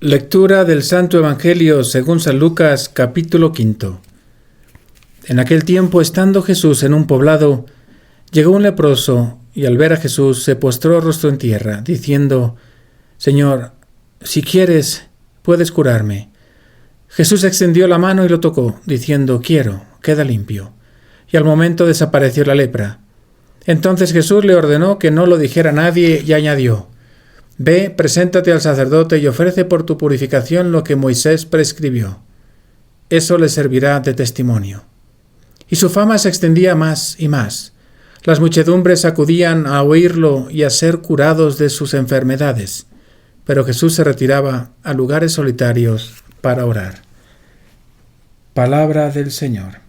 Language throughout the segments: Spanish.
Lectura del Santo Evangelio según San Lucas, capítulo 5. En aquel tiempo, estando Jesús en un poblado, llegó un leproso, y al ver a Jesús se postró rostro en tierra, diciendo: Señor, si quieres, puedes curarme. Jesús extendió la mano y lo tocó, diciendo: Quiero, queda limpio. Y al momento desapareció la lepra. Entonces Jesús le ordenó que no lo dijera a nadie y añadió: Ve, preséntate al sacerdote y ofrece por tu purificación lo que Moisés prescribió. Eso le servirá de testimonio. Y su fama se extendía más y más. Las muchedumbres acudían a oírlo y a ser curados de sus enfermedades, pero Jesús se retiraba a lugares solitarios para orar. Palabra del Señor.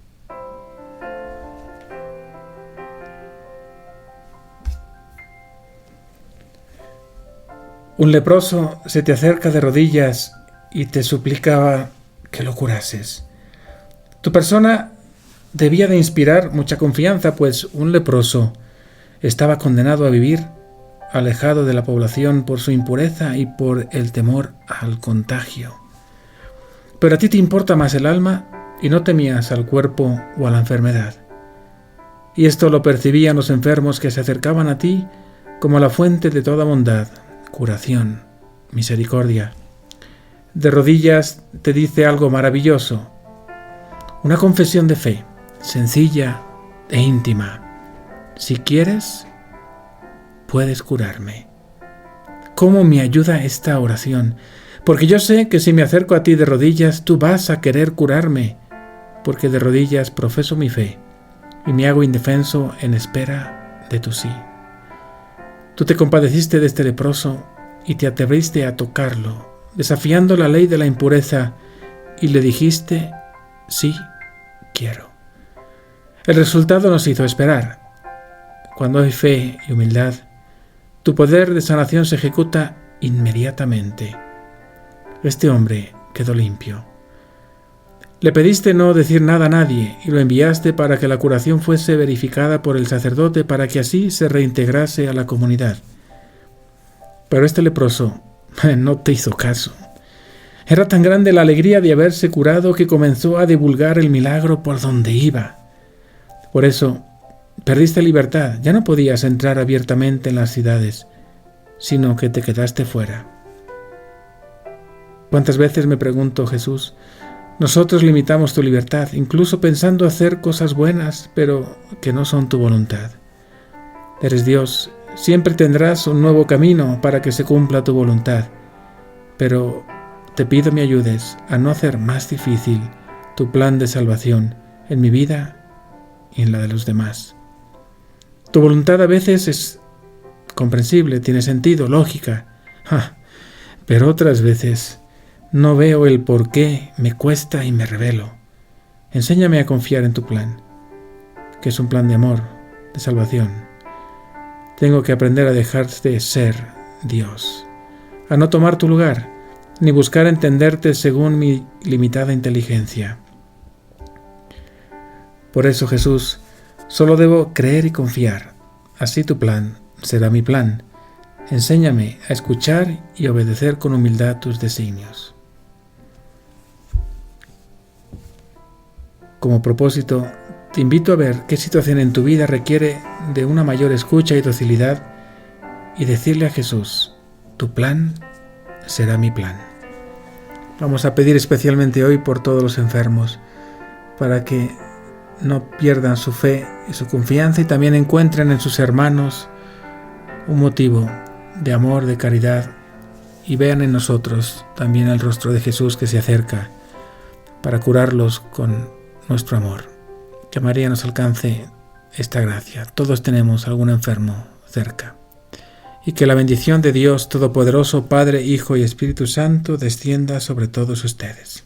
Un leproso se te acerca de rodillas y te suplicaba que lo curases. Tu persona debía de inspirar mucha confianza, pues un leproso estaba condenado a vivir alejado de la población por su impureza y por el temor al contagio. Pero a ti te importa más el alma y no temías al cuerpo o a la enfermedad. Y esto lo percibían los enfermos que se acercaban a ti como a la fuente de toda bondad, curación, misericordia. De rodillas te dice algo maravilloso, una confesión de fe, sencilla e íntima. Si quieres, puedes curarme. ¿Cómo me ayuda esta oración? Porque yo sé que si me acerco a ti de rodillas, tú vas a querer curarme, porque de rodillas profeso mi fe y me hago indefenso en espera de tu sí. Tú te compadeciste de este leproso y te atreviste a tocarlo, desafiando la ley de la impureza, y le dijiste: sí, quiero. El resultado nos hizo esperar. Cuando hay fe y humildad, tu poder de sanación se ejecuta inmediatamente. Este hombre quedó limpio. Le pediste no decir nada a nadie y lo enviaste para que la curación fuese verificada por el sacerdote, para que así se reintegrase a la comunidad. Pero este leproso no te hizo caso. Era tan grande la alegría de haberse curado que comenzó a divulgar el milagro por donde iba. Por eso perdiste libertad, ya no podías entrar abiertamente en las ciudades, sino que te quedaste fuera. ¿Cuántas veces, me pregunto, Jesús, nosotros limitamos tu libertad, incluso pensando hacer cosas buenas, pero que no son tu voluntad? Eres Dios, siempre tendrás un nuevo camino para que se cumpla tu voluntad, pero te pido me ayudes a no hacer más difícil tu plan de salvación en mi vida y en la de los demás. Tu voluntad a veces es comprensible, tiene sentido, lógica, pero otras veces no veo el por qué, me cuesta y me rebelo. Enséñame a confiar en tu plan, que es un plan de amor, de salvación. Tengo que aprender a dejar de ser Dios, a no tomar tu lugar, ni buscar entenderte según mi limitada inteligencia. Por eso, Jesús, solo debo creer y confiar. Así tu plan será mi plan. Enséñame a escuchar y obedecer con humildad tus designios. Como propósito, te invito a ver qué situación en tu vida requiere de una mayor escucha y docilidad y decirle a Jesús: tu plan será mi plan. Vamos a pedir especialmente hoy por todos los enfermos, para que no pierdan su fe y su confianza y también encuentren en sus hermanos un motivo de amor, de caridad, y vean en nosotros también el rostro de Jesús que se acerca para curarlos con nuestro amor. Que María nos alcance esta gracia. Todos tenemos algún enfermo cerca. Y que la bendición de Dios Todopoderoso, Padre, Hijo y Espíritu Santo, descienda sobre todos ustedes.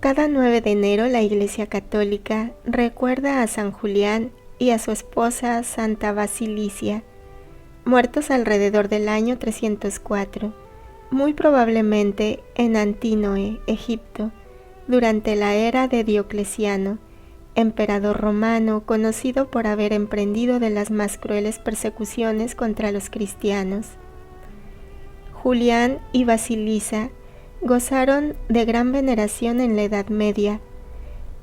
Cada 9 de enero la Iglesia Católica recuerda a San Julián y a su esposa Santa Basilicia, muertos alrededor del año 304, muy probablemente en Antinoe, Egipto, durante la era de Diocleciano, emperador romano conocido por haber emprendido de las más crueles persecuciones contra los cristianos. Julián y Basilisa gozaron de gran veneración en la Edad Media.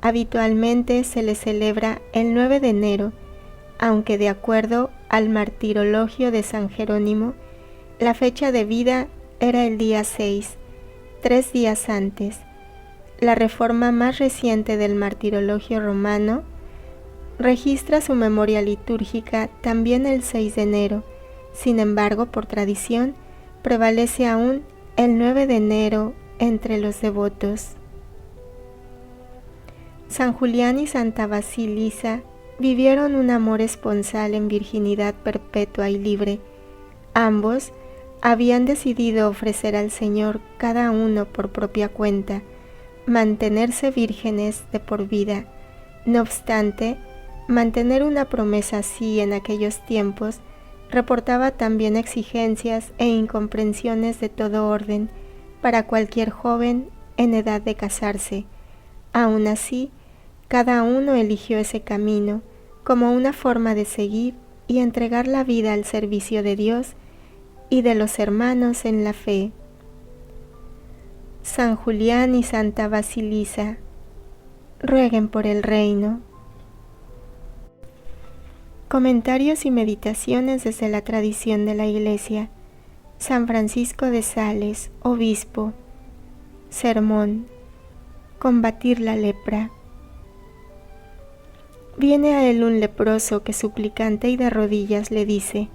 Habitualmente se les celebra el 9 de enero, aunque de acuerdo al martirologio de San Jerónimo, la fecha de vida era el día 6, 3 días antes. La reforma más reciente del martirologio romano registra su memoria litúrgica también el 6 de enero. Sin embargo, por tradición, prevalece aún el 9 de enero entre los devotos. San Julián y Santa Basilisa vivieron un amor esponsal en virginidad perpetua y libre. Ambos habían decidido ofrecer al Señor, cada uno por propia cuenta, mantenerse vírgenes de por vida. No obstante, mantener una promesa así en aquellos tiempos reportaba también exigencias e incomprensiones de todo orden para cualquier joven en edad de casarse. Aún así, cada uno eligió ese camino como una forma de seguir y entregar la vida al servicio de Dios y de los hermanos en la fe. San Julián y Santa Basilisa, rueguen por el reino. Comentarios y meditaciones desde la tradición de la Iglesia. San Francisco de Sales, obispo. Sermón: combatir la lepra. Viene a él un leproso que suplicante y de rodillas le dice: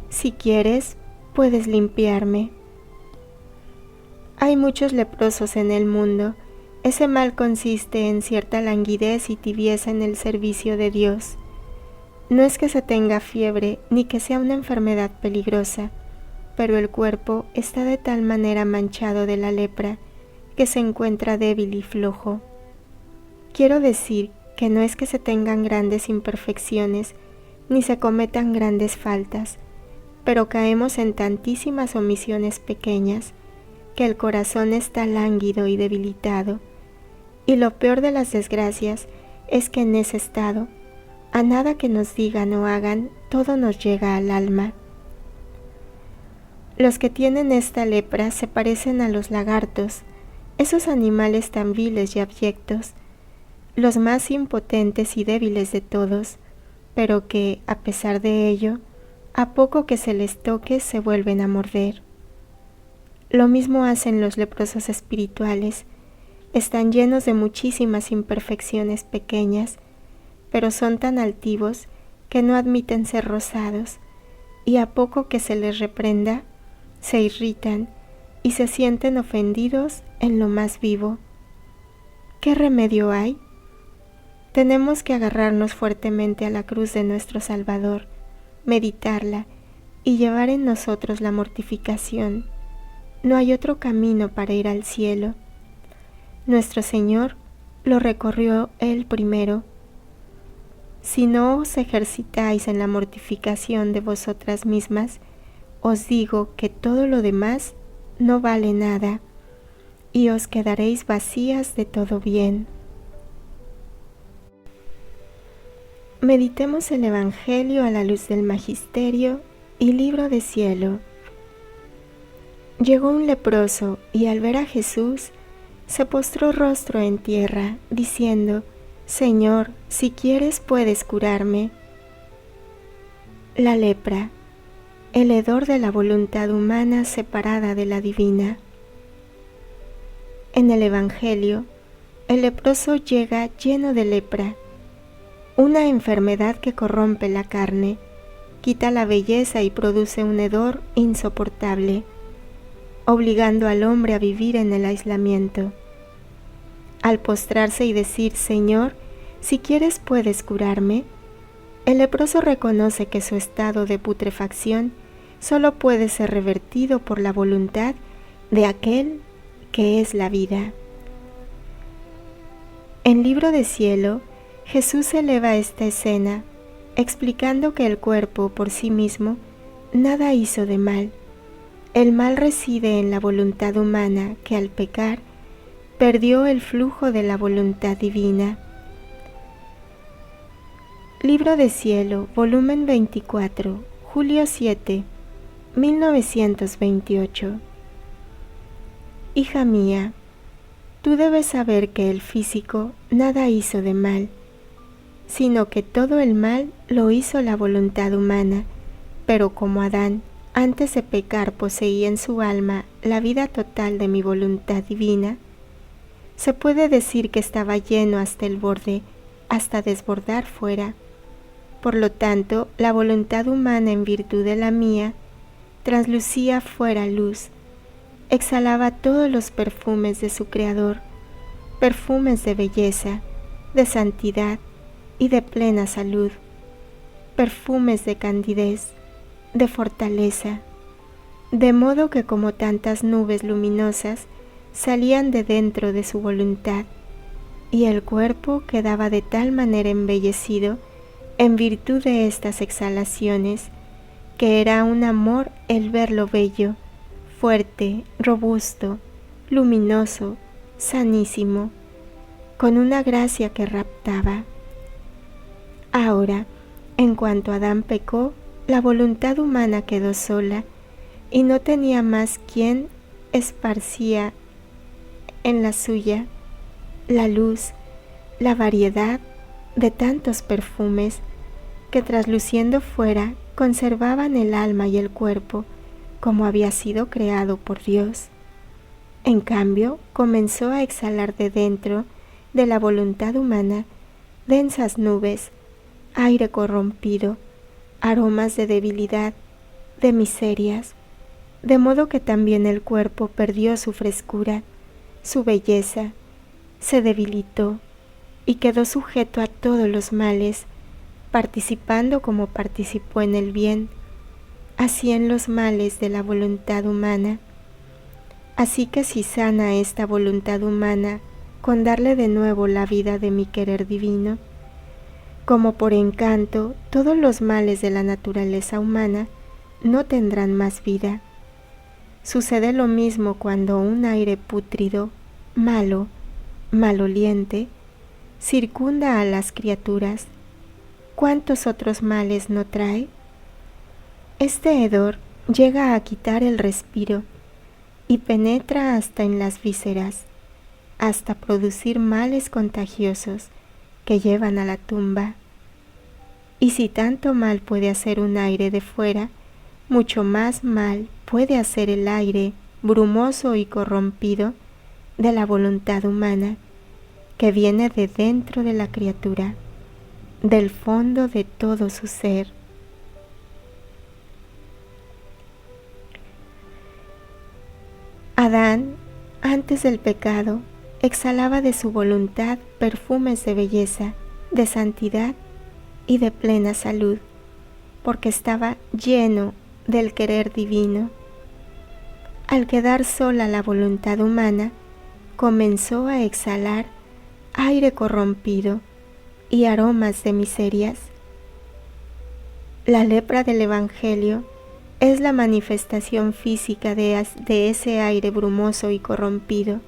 si quieres, puedes limpiarme. Hay muchos leprosos en el mundo. Ese mal consiste en cierta languidez y tibieza en el servicio de Dios. No es que se tenga fiebre ni que sea una enfermedad peligrosa, pero el cuerpo está de tal manera manchado de la lepra que se encuentra débil y flojo. Quiero decir que no es que se tengan grandes imperfecciones ni se cometan grandes faltas, pero caemos en tantísimas omisiones pequeñas que el corazón está lánguido y debilitado, y lo peor de las desgracias es que en ese estado, a nada que nos digan o hagan, todo nos llega al alma. Los que tienen esta lepra se parecen a los lagartos, esos animales tan viles y abyectos, los más impotentes y débiles de todos, pero que, a pesar de ello, a poco que se les toque se vuelven a morder. Lo mismo hacen los leprosos espirituales. Están llenos de muchísimas imperfecciones pequeñas, pero son tan altivos que no admiten ser rozados, y a poco que se les reprenda, se irritan y se sienten ofendidos en lo más vivo. ¿Qué remedio hay? Tenemos que agarrarnos fuertemente a la cruz de nuestro Salvador, meditarla y llevar en nosotros la mortificación. No hay otro camino para ir al cielo. Nuestro Señor lo recorrió Él primero. Si no os ejercitáis en la mortificación de vosotras mismas, os digo que todo lo demás no vale nada, y os quedaréis vacías de todo bien. Meditemos el Evangelio a la luz del Magisterio y Libro de Cielo. Llegó un leproso y al ver a Jesús, se postró rostro en tierra, diciendo: Señor, si quieres puedes curarme. La lepra, el hedor de la voluntad humana separada de la divina. En el Evangelio, el leproso llega lleno de lepra, una enfermedad que corrompe la carne, quita la belleza y produce un hedor insoportable, obligando al hombre a vivir en el aislamiento. Al postrarse y decir: Señor, si quieres puedes curarme, el leproso reconoce que su estado de putrefacción solo puede ser revertido por la voluntad de aquel que es la vida. En Libro de Cielo, Jesús eleva esta escena, explicando que el cuerpo por sí mismo nada hizo de mal. El mal reside en la voluntad humana que al pecar perdió el flujo de la voluntad divina. Libro de Cielo, volumen 24, julio 7, 1928. Hija mía, tú debes saber que el físico nada hizo de mal, sino que todo el mal lo hizo la voluntad humana, pero como Adán, antes de pecar, poseía en su alma la vida total de mi voluntad divina, se puede decir que estaba lleno hasta el borde, hasta desbordar fuera. Por lo tanto, la voluntad humana, en virtud de la mía, traslucía fuera luz, exhalaba todos los perfumes de su Creador, perfumes de belleza, de santidad y de plena salud, perfumes de candidez, de fortaleza, de modo que como tantas nubes luminosas salían de dentro de su voluntad, y el cuerpo quedaba de tal manera embellecido en virtud de estas exhalaciones, que era un amor el verlo bello, fuerte, robusto, luminoso, sanísimo, con una gracia que raptaba. Ahora, en cuanto Adán pecó, la voluntad humana quedó sola y no tenía más quien esparcía en la suya la luz, la variedad de tantos perfumes que trasluciendo fuera conservaban el alma y el cuerpo como había sido creado por Dios. En cambio, comenzó a exhalar de dentro de la voluntad humana densas nubes, aire corrompido, aromas de debilidad, de miserias, de modo que también el cuerpo perdió su frescura, su belleza, se debilitó y quedó sujeto a todos los males, participando como participó en el bien, así en los males de la voluntad humana. Así que si sana esta voluntad humana con darle de nuevo la vida de mi querer divino, como por encanto todos los males de la naturaleza humana no tendrán más vida. Sucede lo mismo cuando un aire pútrido, malo, maloliente, circunda a las criaturas. ¿Cuántos otros males no trae? Este hedor llega a quitar el respiro y penetra hasta en las vísceras, hasta producir males contagiosos que llevan a la tumba. Y si tanto mal puede hacer un aire de fuera, mucho más mal puede hacer el aire brumoso y corrompido de la voluntad humana, que viene de dentro de la criatura, del fondo de todo su ser. Adán, antes del pecado, exhalaba de su voluntad perfumes de belleza, de santidad y de plena salud, porque estaba lleno del querer divino. Al quedar sola la voluntad humana, comenzó a exhalar aire corrompido y aromas de miserias. La lepra del Evangelio es la manifestación física de ese aire brumoso y corrompido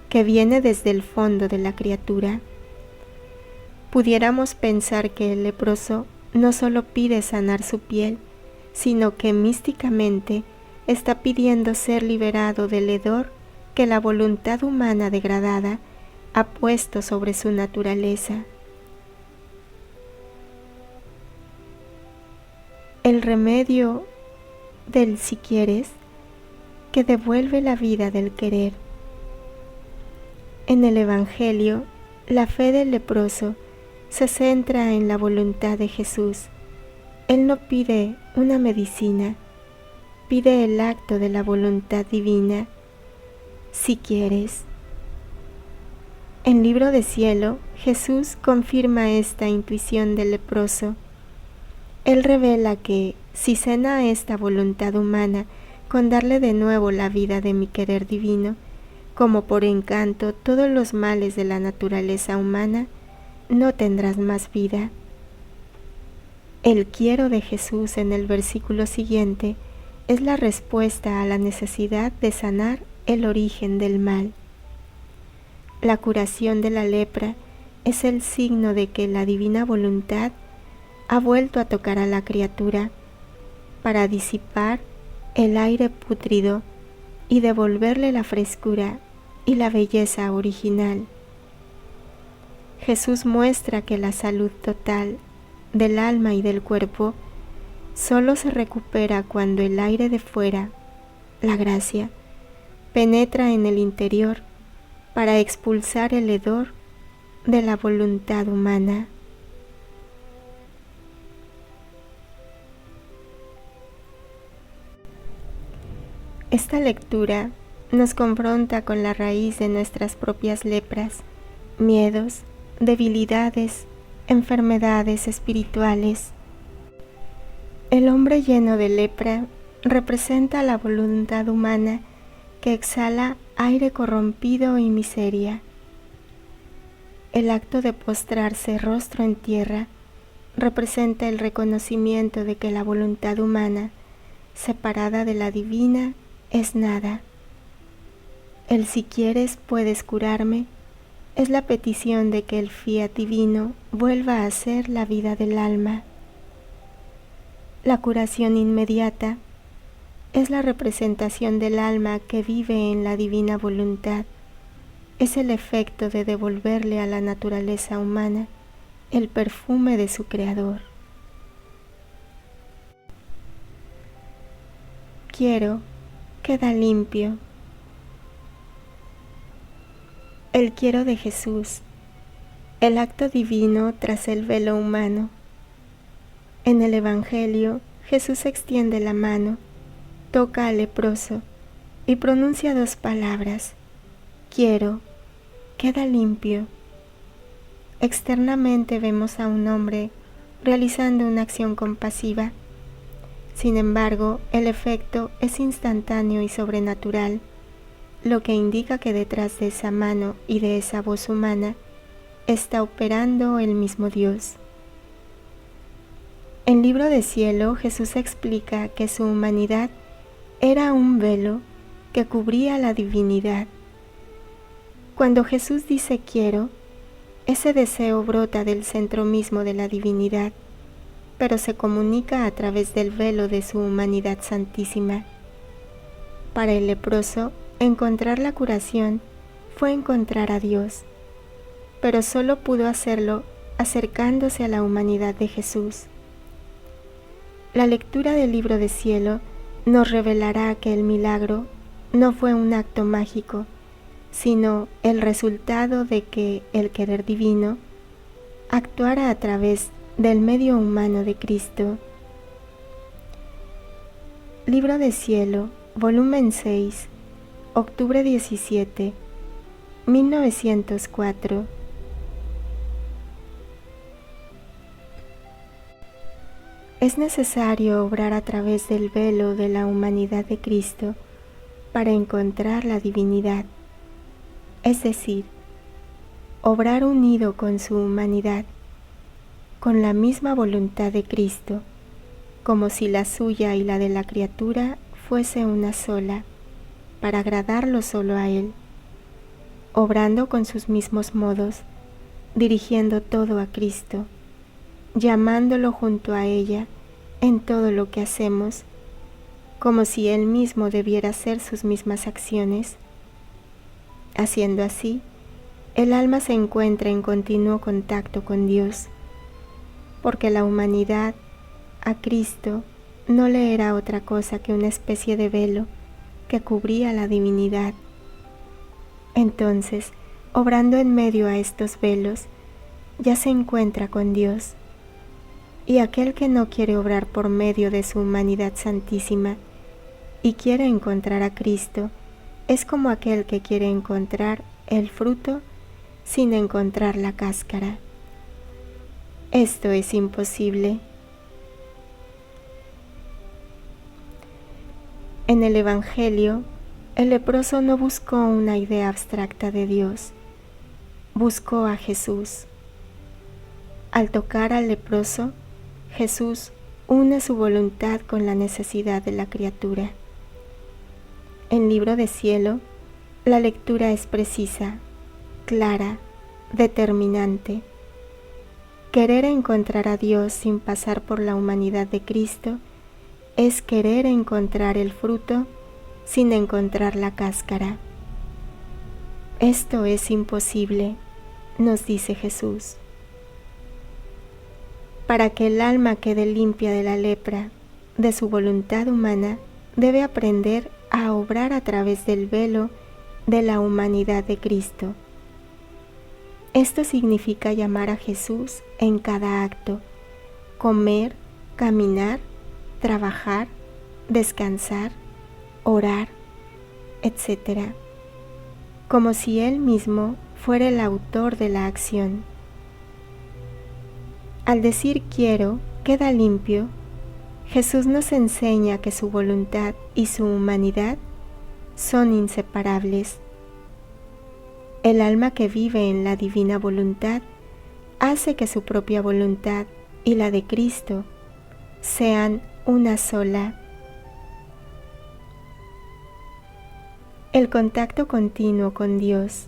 que viene desde el fondo de la criatura. Pudiéramos pensar que el leproso no solo pide sanar su piel, sino que místicamente está pidiendo ser liberado del hedor que la voluntad humana degradada ha puesto sobre su naturaleza. El remedio del si quieres, que devuelve la vida del querer. En el Evangelio, la fe del leproso se centra en la voluntad de Jesús. Él no pide una medicina, pide el acto de la voluntad divina, si quieres. En Libro de Cielo, Jesús confirma esta intuición del leproso. Él revela que, si cena esta voluntad humana con darle de nuevo la vida de mi querer divino, como por encanto todos los males de la naturaleza humana, no tendrás más vida. El quiero de Jesús en el versículo siguiente es la respuesta a la necesidad de sanar el origen del mal. La curación de la lepra es el signo de que la divina voluntad ha vuelto a tocar a la criatura para disipar el aire pútrido y devolverle la frescura y la belleza original. Jesús muestra que la salud total del alma y del cuerpo solo se recupera cuando el aire de fuera, la gracia, penetra en el interior para expulsar el hedor de la voluntad humana. Esta lectura nos confronta con la raíz de nuestras propias lepras, miedos, debilidades, enfermedades espirituales. El hombre lleno de lepra representa la voluntad humana que exhala aire corrompido y miseria. El acto de postrarse rostro en tierra representa el reconocimiento de que la voluntad humana, separada de la divina, es nada. El "si quieres puedes curarme" es la petición de que el fiat divino vuelva a ser la vida del alma. La curación inmediata es la representación del alma que vive en la divina voluntad. Es el efecto de devolverle a la naturaleza humana el perfume de su creador. Quiero queda limpio. El quiero de Jesús, el acto divino tras el velo humano. En el Evangelio, Jesús extiende la mano, toca al leproso y pronuncia 2 palabras: quiero, queda limpio. Externamente vemos a un hombre realizando una acción compasiva. Sin embargo, el efecto es instantáneo y sobrenatural, lo que indica que detrás de esa mano y de esa voz humana está operando el mismo Dios. En Libro de Cielo, Jesús explica que su humanidad era un velo que cubría la divinidad. Cuando Jesús dice quiero, ese deseo brota del centro mismo de la divinidad, pero se comunica a través del velo de su humanidad santísima. Para el leproso, encontrar la curación fue encontrar a Dios, pero solo pudo hacerlo acercándose a la humanidad de Jesús. La lectura del Libro de Cielo nos revelará que el milagro no fue un acto mágico, sino el resultado de que el querer divino actuara a través del medio humano de Cristo. Libro de Cielo, volumen 6, octubre 17, 1904. Es necesario obrar a través del velo de la humanidad de Cristo para encontrar la divinidad, es decir, obrar unido con su humanidad, con la misma voluntad de Cristo, como si la suya y la de la criatura fuese una sola, para agradarlo solo a Él, obrando con sus mismos modos, dirigiendo todo a Cristo, llamándolo junto a ella en todo lo que hacemos, como si Él mismo debiera hacer sus mismas acciones. Haciendo así, el alma se encuentra en continuo contacto con Dios, porque la humanidad a Cristo no le era otra cosa que una especie de velo que cubría la divinidad. Entonces, obrando en medio a estos velos, ya se encuentra con Dios. Y aquel que no quiere obrar por medio de su humanidad santísima y quiere encontrar a Cristo, es como aquel que quiere encontrar el fruto sin encontrar la cáscara. Esto es imposible. En el Evangelio, el leproso no buscó una idea abstracta de Dios, buscó a Jesús. Al tocar al leproso, Jesús une su voluntad con la necesidad de la criatura. En Libro de Cielo, la lectura es precisa, clara, determinante. Querer encontrar a Dios sin pasar por la humanidad de Cristo es querer encontrar el fruto sin encontrar la cáscara. Esto es imposible, nos dice Jesús. Para que el alma quede limpia de la lepra de su voluntad humana, debe aprender a obrar a través del velo de la humanidad de Cristo. Esto significa llamar a Jesús en cada acto, comer, caminar, trabajar, descansar, orar, etc., como si Él mismo fuera el autor de la acción. Al decir quiero, queda limpio, Jesús nos enseña que su voluntad y su humanidad son inseparables. El alma que vive en la divina voluntad hace que su propia voluntad y la de Cristo sean una sola. El contacto continuo con Dios.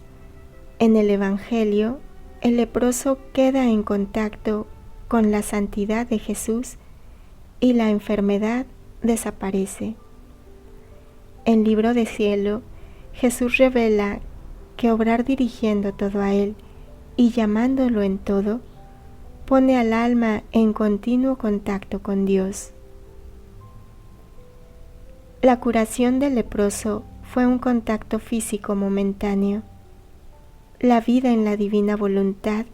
En el Evangelio, el leproso queda en contacto con la santidad de Jesús y la enfermedad desaparece. En Libro de Cielo, Jesús revela que obrar dirigiendo todo a Él y llamándolo en todo, pone al alma en continuo contacto con Dios. La curación del leproso fue un contacto físico momentáneo. La vida en la divina voluntad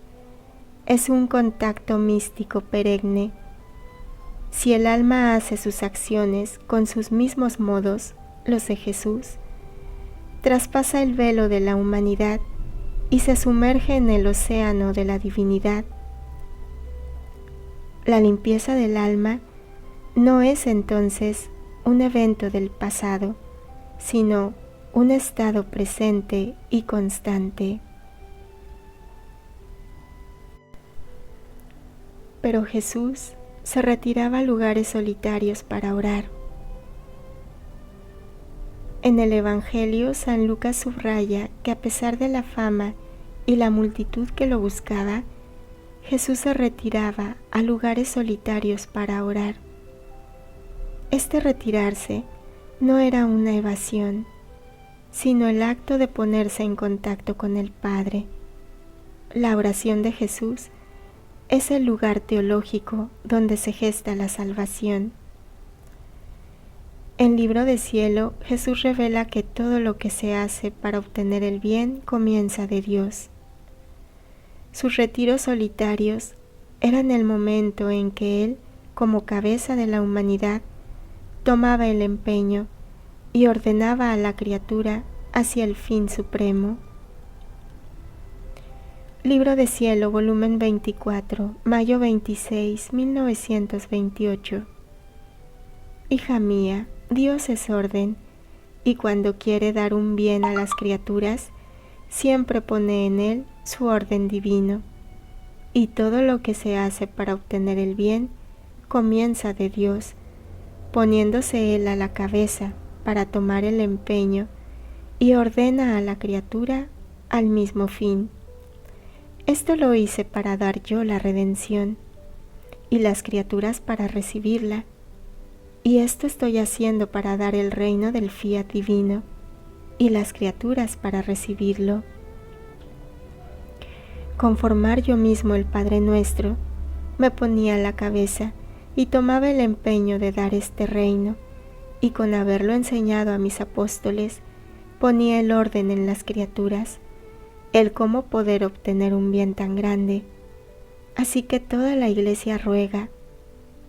es un contacto místico perenne. Si el alma hace sus acciones con sus mismos modos, los de Jesús, traspasa el velo de la humanidad y se sumerge en el océano de la divinidad. La limpieza del alma no es entonces un evento del pasado, sino un estado presente y constante. Pero Jesús se retiraba a lugares solitarios para orar. En el Evangelio, San Lucas subraya que a pesar de la fama y la multitud que lo buscaba, Jesús se retiraba a lugares solitarios para orar. Este retirarse no era una evasión, sino el acto de ponerse en contacto con el Padre. La oración de Jesús es el lugar teológico donde se gesta la salvación. En Libro de Cielo, Jesús revela que todo lo que se hace para obtener el bien comienza de Dios. Sus retiros solitarios eran el momento en que Él, como cabeza de la humanidad, tomaba el empeño y ordenaba a la criatura hacia el fin supremo. Libro de Cielo, volumen 24, mayo 26, 1928. Hija mía, Dios es orden, y cuando quiere dar un bien a las criaturas, siempre pone en él su orden divino, y todo lo que se hace para obtener el bien comienza de Dios, poniéndose él a la cabeza para tomar el empeño y ordena a la criatura al mismo fin. Esto lo hice para dar yo la redención, y las criaturas para recibirla, y esto estoy haciendo para dar el reino del fiat divino, y las criaturas para recibirlo. Con formar yo mismo el Padre Nuestro, me ponía a la cabeza y tomaba el empeño de dar este reino, y con haberlo enseñado a mis apóstoles, ponía el orden en las criaturas, el cómo poder obtener un bien tan grande. Así que toda la Iglesia ruega,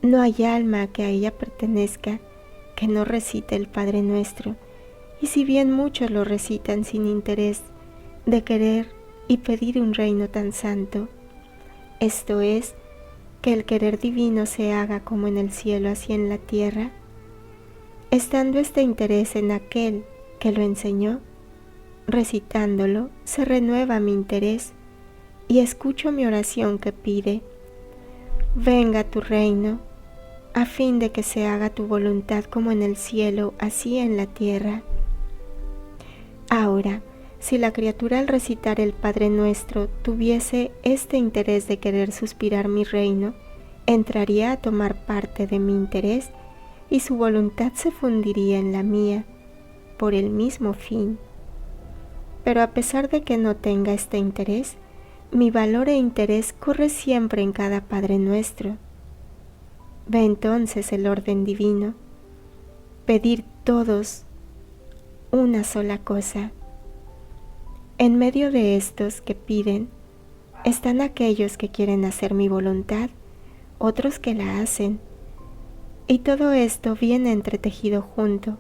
no hay alma que a ella pertenezca que no recite el Padre Nuestro, y si bien muchos lo recitan sin interés de querer y pedir un reino tan santo, esto es, que el querer divino se haga como en el cielo así en la tierra, estando este interés en aquel que lo enseñó, recitándolo se renueva mi interés y escucho mi oración que pide, venga tu reino, a fin de que se haga tu voluntad como en el cielo, así en la tierra. Ahora, Si la criatura al recitar el Padre Nuestro tuviese este interés de querer suspirar mi reino, entraría a tomar parte de mi interés y su voluntad se fundiría en la mía por el mismo fin. Pero a pesar de que no tenga este interés, mi valor e interés corre siempre en cada Padre Nuestro. Ve entonces el orden divino, pedir todos una sola cosa. En medio de estos que piden, están aquellos que quieren hacer mi voluntad, otros que la hacen, y todo esto viene entretejido junto,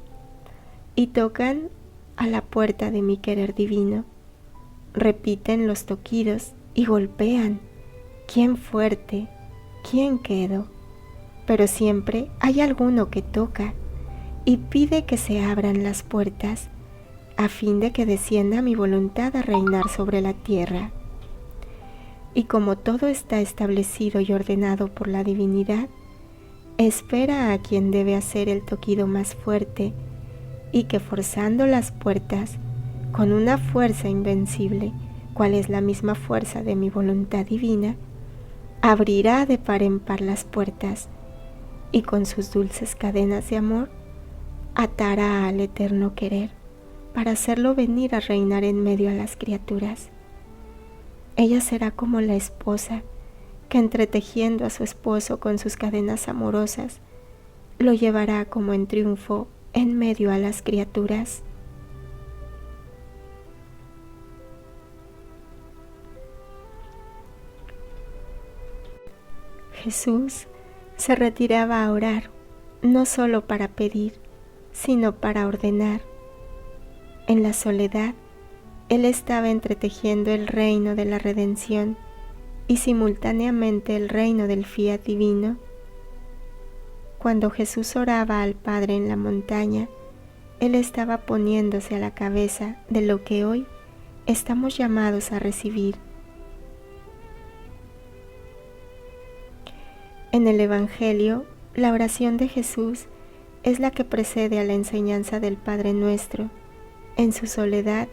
y tocan a la puerta de mi querer divino, repiten los toquidos y golpean, ¿quién fuerte? ¿Quién quedo? Pero siempre hay alguno que toca y pide que se abran las puertas, a fin de que descienda mi voluntad a reinar sobre la tierra. Y como todo está establecido y ordenado por la divinidad, espera a quien debe hacer el toquido más fuerte, y que forzando las puertas, con una fuerza invencible, cual es la misma fuerza de mi voluntad divina, abrirá de par en par las puertas, y con sus dulces cadenas de amor, atará al eterno querer, para hacerlo venir a reinar en medio a las criaturas. Ella será como la esposa, que entretejiendo a su esposo con sus cadenas amorosas, lo llevará como en triunfo en medio a las criaturas. Jesús se retiraba a orar, no solo para pedir, sino para ordenar. En la soledad, Él estaba entretejiendo el reino de la redención y simultáneamente el reino del fiat divino. Cuando Jesús oraba al Padre en la montaña, Él estaba poniéndose a la cabeza de lo que hoy estamos llamados a recibir. En el Evangelio, la oración de Jesús es la que precede a la enseñanza del Padre Nuestro. En su soledad,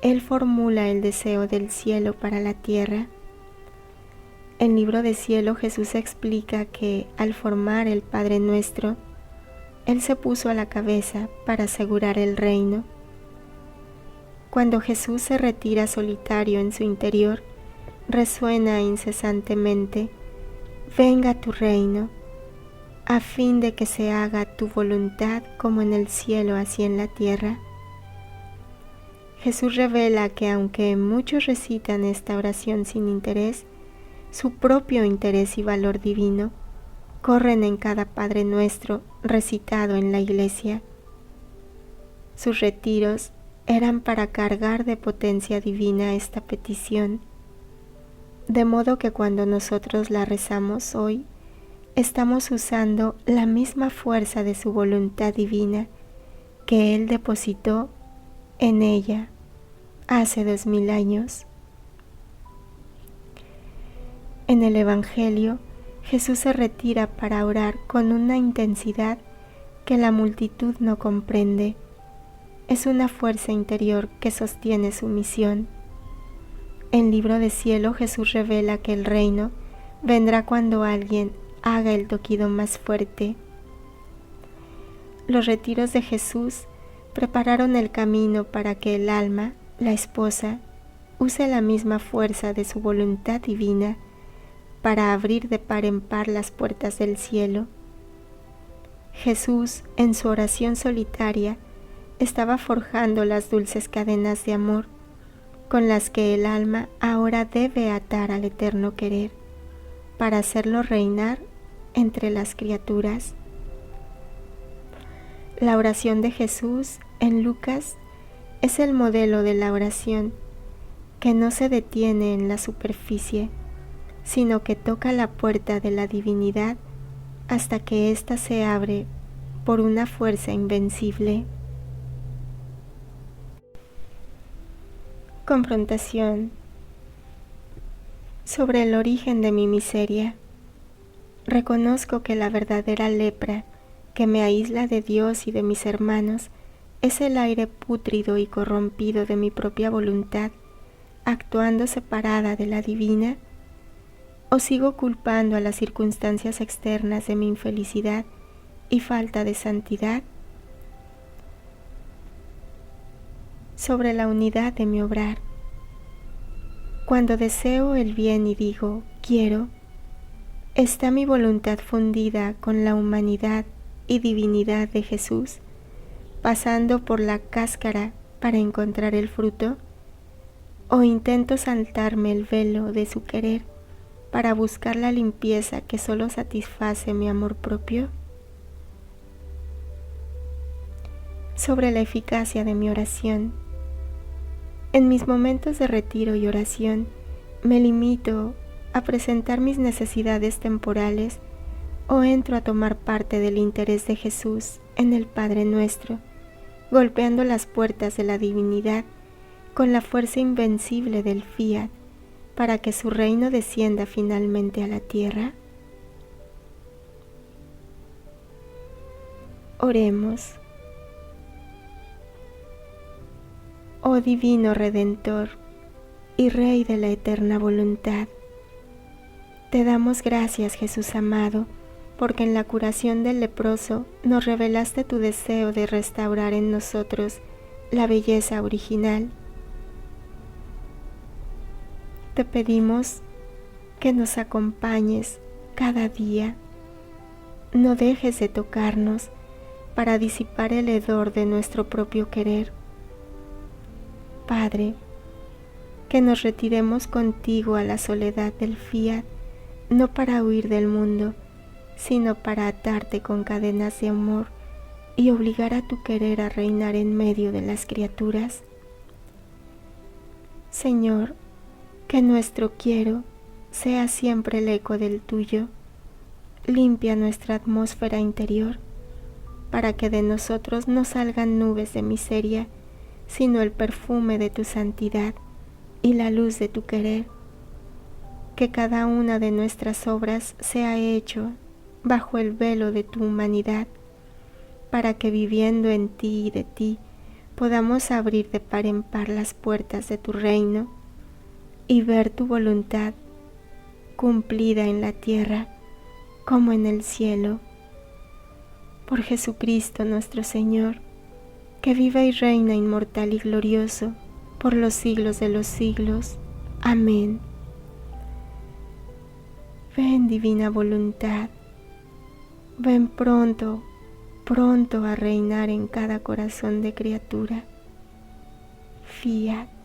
Él formula el deseo del cielo para la tierra. En el libro de Cielo, Jesús explica que al formar el Padre Nuestro, Él se puso a la cabeza para asegurar el reino. Cuando Jesús se retira solitario en su interior, resuena incesantemente: venga tu reino, a fin de que se haga tu voluntad como en el cielo así en la tierra. Jesús revela que aunque muchos recitan esta oración sin interés, su propio interés y valor divino corren en cada Padre Nuestro recitado en la Iglesia. Sus retiros eran para cargar de potencia divina esta petición, de modo que cuando nosotros la rezamos hoy, estamos usando la misma fuerza de su voluntad divina que Él depositó en ella hace 2000 años. En el Evangelio, Jesús se retira para orar con una intensidad que la multitud no comprende. Es una fuerza interior que sostiene su misión. En el libro de Cielo, Jesús revela que el reino vendrá cuando alguien haga el toquido más fuerte. Los retiros de Jesús prepararon el camino para que el alma, la esposa, use la misma fuerza de su voluntad divina para abrir de par en par las puertas del cielo. Jesús, en su oración solitaria, estaba forjando las dulces cadenas de amor con las que el alma ahora debe atar al eterno querer para hacerlo reinar entre las criaturas. La oración de Jesús en Lucas es el modelo de la oración que no se detiene en la superficie, sino que toca la puerta de la divinidad hasta que ésta se abre por una fuerza invencible. Confrontación. Sobre el origen de mi miseria. Reconozco que la verdadera lepra que me aísla de Dios y de mis hermanos ¿Es el aire pútrido y corrompido de mi propia voluntad, actuando separada de la divina? ¿O sigo culpando a las circunstancias externas de mi infelicidad y falta de santidad? Sobre la unidad de mi obrar. Cuando deseo el bien y digo, quiero, ¿está mi voluntad fundida con la humanidad y divinidad de Jesús, pasando por la cáscara para encontrar el fruto? ¿O intento saltarme el velo de su querer para buscar la limpieza que solo satisface mi amor propio? Sobre la eficacia de mi oración. En mis momentos de retiro y oración, me limito a presentar mis necesidades temporales o entro a tomar parte del interés de Jesús en el Padre Nuestro, golpeando las puertas de la divinidad con la fuerza invencible del fiat para que su reino descienda finalmente a la tierra. Oremos. Oh Divino Redentor y Rey de la eterna voluntad, te damos gracias, Jesús amado, porque en la curación del leproso nos revelaste tu deseo de restaurar en nosotros la belleza original. Te pedimos que nos acompañes cada día. No dejes de tocarnos para disipar el hedor de nuestro propio querer. Padre, que nos retiremos contigo a la soledad del fiat, no para huir del mundo, sino para atarte con cadenas de amor y obligar a tu querer a reinar en medio de las criaturas. Señor, que nuestro quiero sea siempre el eco del tuyo. Limpia nuestra atmósfera interior, para que de nosotros no salgan nubes de miseria, sino el perfume de tu santidad y la luz de tu querer. Que cada una de nuestras obras sea hecho bajo el velo de tu humanidad, para que viviendo en ti y de ti podamos abrir de par en par las puertas de tu reino y ver tu voluntad cumplida en la tierra como en el cielo. Por Jesucristo nuestro Señor, que viva y reina inmortal y glorioso por los siglos de los siglos. Amén. Ven, divina voluntad, ven pronto, pronto a reinar en cada corazón de criatura. Fiat.